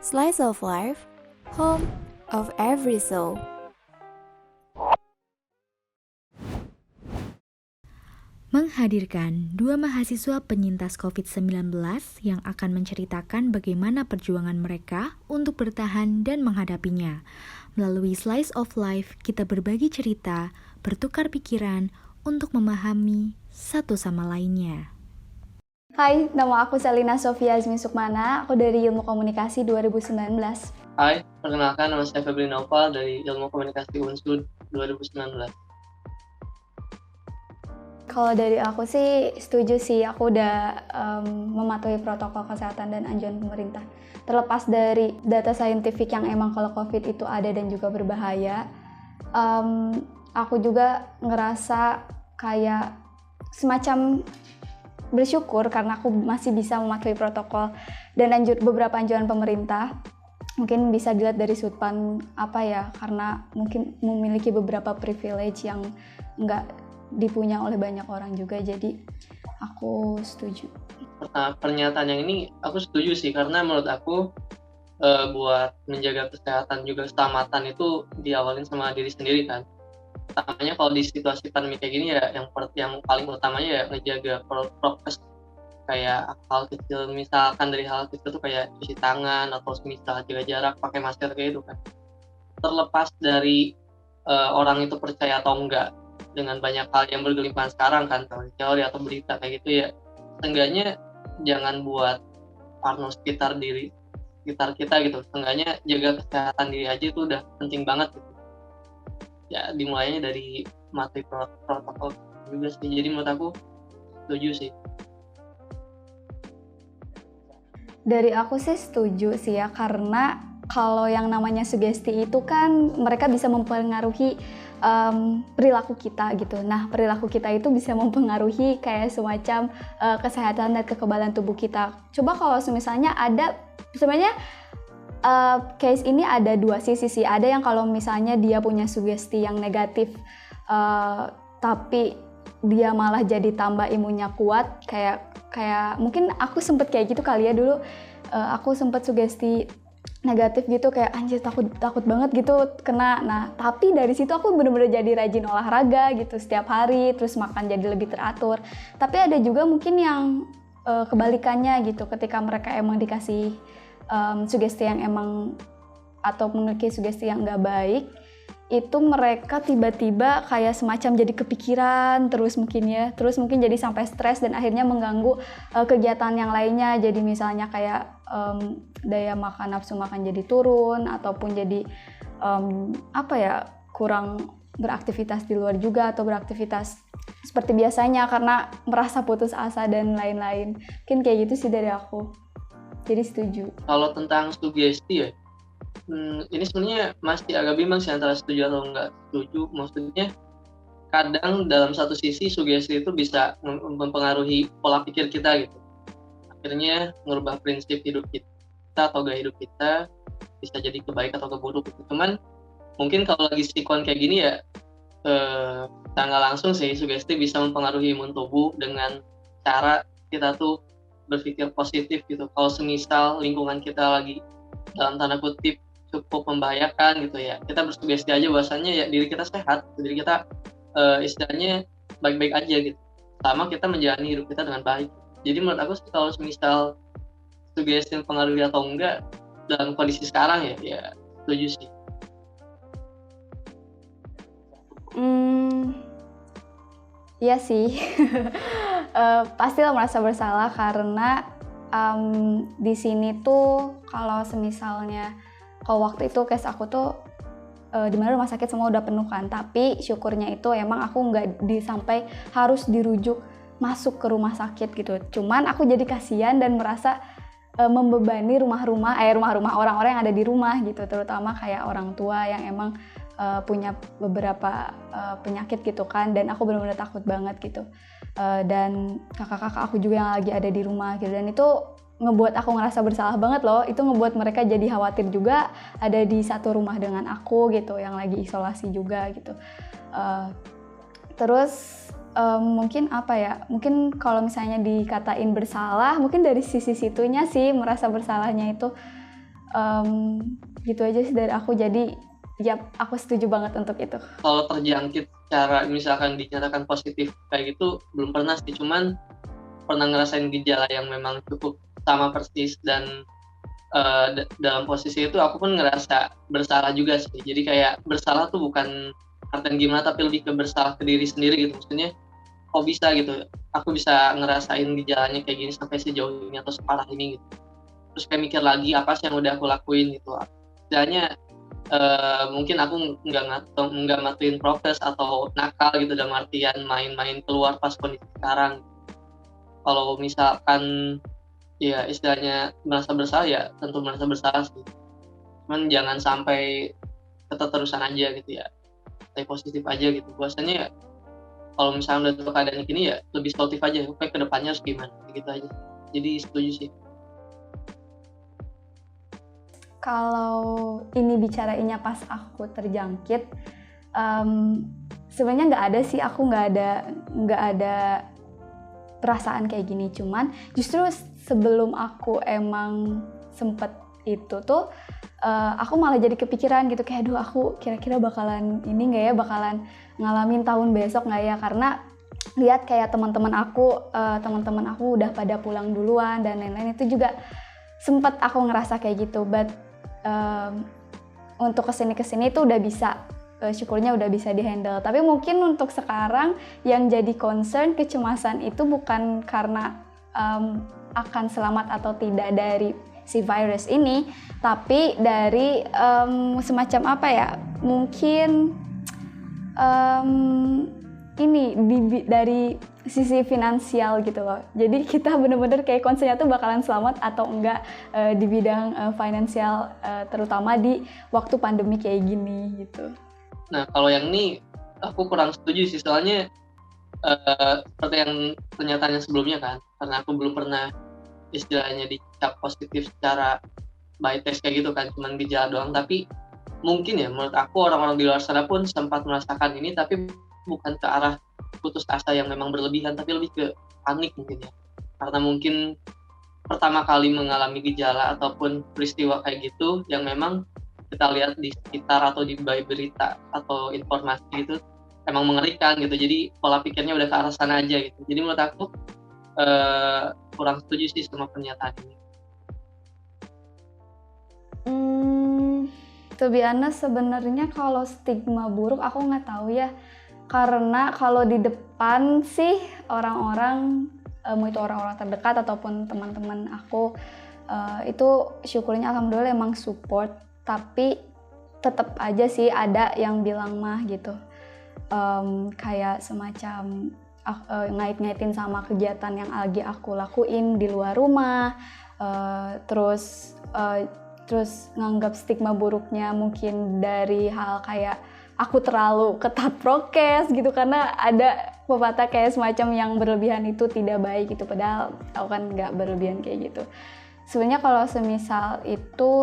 Slice of Life, home of every soul. Menghadirkan dua mahasiswa penyintas COVID-19 yang akan menceritakan bagaimana perjuangan mereka untuk bertahan dan menghadapinya. Melalui Slice of Life, kita berbagi cerita, bertukar pikiran untuk memahami satu sama lainnya. Hai, nama aku Selina Sofia Azmi Sukmana, aku dari Ilmu Komunikasi 2019. Hai, perkenalkan nama saya Febri Noval dari Ilmu Komunikasi Unsud 2019. Kalau dari aku sih setuju sih, aku udah mematuhi protokol kesehatan dan anjuran pemerintah. Terlepas dari data saintifik yang emang kalau COVID itu ada dan juga berbahaya, aku juga ngerasa kayak semacam bersyukur karena aku masih bisa mematuhi protokol dan beberapa anjuran pemerintah. Mungkin bisa dilihat dari sudut pandang karena mungkin memiliki beberapa privilege yang nggak dipunya oleh banyak orang juga, jadi aku setuju. Pernyataan yang ini aku setuju sih, karena menurut aku buat menjaga kesehatan juga keselamatan itu diawalin sama diri sendiri kan. Utamanya kalau di situasi pandemi kayak gini ya, yang paling utamanya ya ngejaga prokes, kayak hal kecil, misalkan dari hal kecil tuh kayak cuci tangan atau misal jaga jarak, pakai masker kayak itu kan. Terlepas dari orang itu percaya atau enggak dengan banyak hal yang bergelimpang sekarang kan, teori atau berita kayak gitu ya, seenggaknya jangan buat parno sekitar kita gitu. Seenggaknya jaga kesehatan diri aja itu udah penting banget gitu. Ya dimulainya dari materi protokol juga sih, jadi menurut aku setuju sih. Dari aku sih setuju sih ya, karena kalau yang namanya sugesti itu kan mereka bisa mempengaruhi perilaku kita gitu. Nah, perilaku kita itu bisa mempengaruhi kayak semacam kesehatan dan kekebalan tubuh kita. Coba kalau misalnya ada, sebenarnya case ini ada dua sisi sih. Ada yang kalau misalnya dia punya sugesti yang negatif, tapi dia malah jadi tambah imunnya kuat, kayak mungkin aku sempet kayak gitu kali ya dulu. Aku sempet sugesti negatif gitu, kayak anjir takut banget gitu kena. Nah, tapi dari situ aku bener-bener jadi rajin olahraga gitu setiap hari, terus makan jadi lebih teratur. Tapi ada juga mungkin yang kebalikannya gitu, ketika mereka emang dikasih sugesti yang emang atau memiliki sugesti yang nggak baik, itu mereka tiba-tiba kayak semacam jadi kepikiran terus mungkin jadi sampai stres dan akhirnya mengganggu kegiatan yang lainnya. Jadi misalnya kayak daya makan, nafsu makan jadi turun, ataupun jadi kurang beraktivitas di luar juga, atau beraktivitas seperti biasanya karena merasa putus asa dan lain-lain. Mungkin kayak gitu sih dari aku, jadi setuju. Kalau tentang sugesti ya, ini sebenarnya masih agak bimbang sih antara setuju atau nggak setuju. Maksudnya kadang dalam satu sisi sugesti itu bisa mempengaruhi pola pikir kita gitu. Akhirnya merubah prinsip hidup kita atau gaya hidup kita, bisa jadi ke baik atau ke buruk gitu. Cuman mungkin kalau lagi sikon kayak gini ya, nggak langsung sih sugesti bisa mempengaruhi imun tubuh dengan cara kita tuh berpikir positif gitu. Kalau semisal lingkungan kita lagi dalam tanda kutip cukup membahayakan gitu ya, kita bersugesti aja bahwasannya ya diri kita sehat, diri kita istilahnya baik-baik aja gitu, sama kita menjalani hidup kita dengan baik. Jadi menurut aku sih, kalau misal sugesti mempengaruhi atau enggak dalam kondisi sekarang ya setuju sih. Iya sih, pastilah merasa bersalah karena di sini tuh kalau semisalnya, kalau waktu itu case aku tuh di mana rumah sakit semua udah penuh kan, tapi syukurnya itu emang aku nggak sampai harus dirujuk masuk ke rumah sakit gitu. Cuman aku jadi kasihan dan merasa membebani rumah-rumah orang-orang yang ada di rumah gitu, terutama kayak orang tua yang emang punya beberapa penyakit gitu kan, dan aku benar-benar takut banget gitu. Dan kakak-kakak aku juga yang lagi ada di rumah gitu, dan itu ngebuat aku ngerasa bersalah banget loh. Itu ngebuat mereka jadi khawatir juga ada di satu rumah dengan aku gitu, yang lagi isolasi juga gitu. Terus mungkin mungkin kalau misalnya dikatain bersalah, mungkin dari sisi situnya sih merasa bersalahnya itu Gitu aja sih dari aku. Jadi ya aku setuju banget untuk itu. Kalau terjangkit secara misalkan dinyatakan positif kayak gitu belum pernah sih, cuman pernah ngerasain gejala yang memang cukup sama persis, dan dalam posisi itu aku pun ngerasa bersalah juga sih. Jadi kayak bersalah tuh bukan artian gimana, tapi lebih ke bersalah ke diri sendiri gitu. Maksudnya kok bisa gitu, aku bisa ngerasain gejalanya kayak gini sampai sejauh ini atau separah ini gitu. Terus kayak mikir lagi apa sih yang udah aku lakuin gitu. Setidaknya mungkin aku nggak ngatuin prokes atau nakal gitu, dalam artian main-main keluar pas kondisi sekarang. Kalau misalkan ya istilahnya merasa bersalah, ya tentu merasa bersalah sih. Cuman jangan sampai keterusan aja gitu ya. Stay positif aja gitu. Bahwasanya ya, kalau misalnya udah tahu keadaan gini ya lebih sportif aja. Oke, kedepannya harus gimana gitu aja. Jadi setuju sih. Kalau ini bicarainnya pas aku terjangkit, sebenarnya nggak ada sih, aku nggak ada perasaan kayak gini. Cuman justru sebelum aku emang sempet itu tuh, aku malah jadi kepikiran gitu, kayak aduh aku kira-kira bakalan ini nggak ya, bakalan ngalamin tahun besok nggak ya, karena lihat kayak teman-teman aku udah pada pulang duluan dan lain-lain. Itu juga sempet aku ngerasa kayak gitu, but untuk kesini itu udah bisa, syukurnya udah bisa dihandle. Tapi mungkin untuk sekarang yang jadi concern, kecemasan itu bukan karena akan selamat atau tidak dari si virus ini, tapi dari semacam apa ya, mungkin dari sisi finansial gitu loh. Jadi kita bener-bener kayak concernnya tuh bakalan selamat atau enggak di bidang finansial, terutama di waktu pandemi kayak gini gitu. Nah, kalau yang ini aku kurang setuju sih, soalnya seperti yang pernyataannya sebelumnya kan, karena aku belum pernah istilahnya dicap positif secara by test kayak gitu kan, cuman gejala doang. Tapi mungkin ya menurut aku orang-orang di luar sana pun sempat merasakan ini, tapi bukan ke arah putus asa yang memang berlebihan, tapi lebih ke panik mungkin ya. Karena mungkin pertama kali mengalami gejala ataupun peristiwa kayak gitu yang memang kita lihat di sekitar atau di berita atau informasi gitu emang mengerikan gitu. Jadi pola pikirnya udah ke arah sana aja gitu. Jadi menurut aku kurang setuju sih sama pernyataan ini. To be honest, sebenarnya kalau stigma buruk aku nggak tahu ya. Karena kalau di depan sih orang-orang, mau itu orang-orang terdekat ataupun teman-teman aku, itu syukurnya alhamdulillah emang support. Tapi tetap aja sih ada yang bilang mah gitu, kayak semacam ngait-ngaitin sama kegiatan yang lagi aku lakuin di luar rumah, terus nganggap stigma buruknya mungkin dari hal kayak aku terlalu ketat prokes gitu, karena ada pepatah kayak semacam yang berlebihan itu tidak baik gitu, padahal aku kan nggak berlebihan kayak gitu. Sebenarnya kalau semisal itu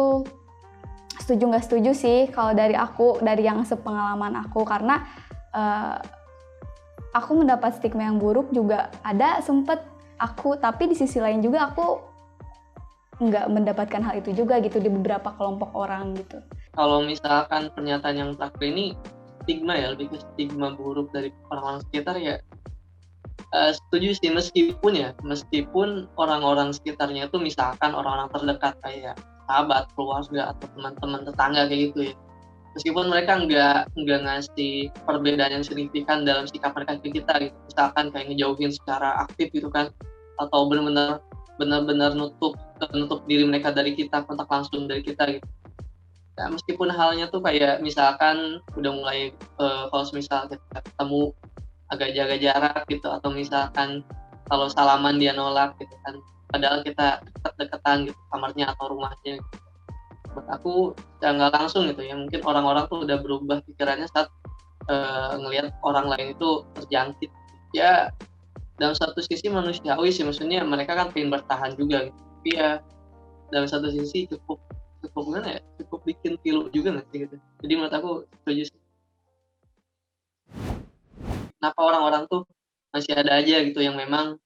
setuju nggak setuju sih kalau dari aku, dari yang sepengalaman aku, karena aku mendapat stigma yang buruk juga ada sempet aku, tapi di sisi lain juga aku nggak mendapatkan hal itu juga gitu di beberapa kelompok orang gitu. Kalau misalkan pernyataan yang terakhir ini stigma ya, lebih ke stigma buruk dari orang-orang sekitar ya, setuju sih, meskipun orang-orang sekitarnya itu misalkan orang-orang terdekat kayak sahabat, keluarga atau teman-teman tetangga kayak gitu ya, meskipun mereka nggak ngasih perbedaan yang signifikan dalam sikap mereka ke kita gitu, misalkan kayak ngejauhin secara aktif gitu kan, atau benar-benar nutup diri mereka dari kita, kontak langsung dari kita gitu. Nah, meskipun halnya tuh kayak misalkan udah mulai kalau misal kita ketemu agak jaga jarak gitu, atau misalkan kalau salaman dia nolak gitu kan, padahal kita dekat-dekatan gitu kamarnya atau rumahnya gitu. Buat aku ya nggak langsung gitu ya, mungkin orang-orang tuh udah berubah pikirannya saat ngelihat orang lain itu terjangkit. Ya dalam satu sisi manusiawi sih, maksudnya mereka kan pengen bertahan juga gitu. Tapi ya dalam satu sisi cukup gimana ya, cukup bikin pilu juga nggak sih gitu. Jadi menurut aku setuju sih. Kenapa orang-orang tuh masih ada aja gitu yang memang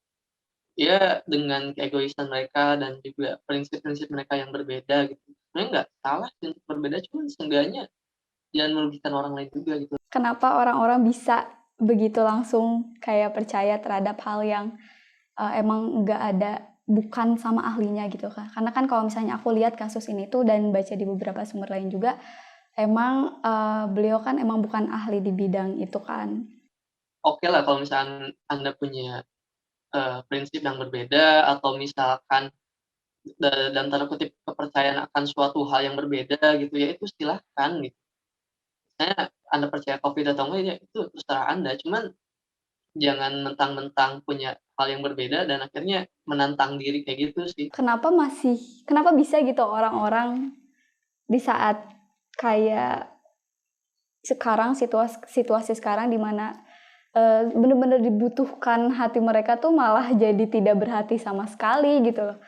ya dengan keegoisan mereka dan juga prinsip-prinsip mereka yang berbeda gitu, sebenarnya nggak salah sih untuk berbeda, cuman seenggaknya jangan merugikan orang lain juga gitu. Kenapa orang-orang bisa begitu langsung kayak percaya terhadap hal yang emang nggak ada, bukan sama ahlinya gitu kan? Karena kan kalau misalnya aku lihat kasus ini tuh dan baca di beberapa sumber lain juga, emang beliau kan emang bukan ahli di bidang itu kan. Oke lah kalau misalkan Anda punya prinsip yang berbeda atau misalkan dalam tanda kutip kepercayaan akan suatu hal yang berbeda gitu ya, itu silahkan gitu. Misalnya Anda percaya Covid atau enggak ya itu terserah Anda, cuman jangan mentang-mentang punya hal yang berbeda dan akhirnya menantang diri kayak gitu sih. Kenapa bisa gitu orang-orang di saat kayak sekarang, situasi sekarang di mana bener-bener dibutuhkan hati mereka tuh malah jadi tidak berhati sama sekali gitu loh.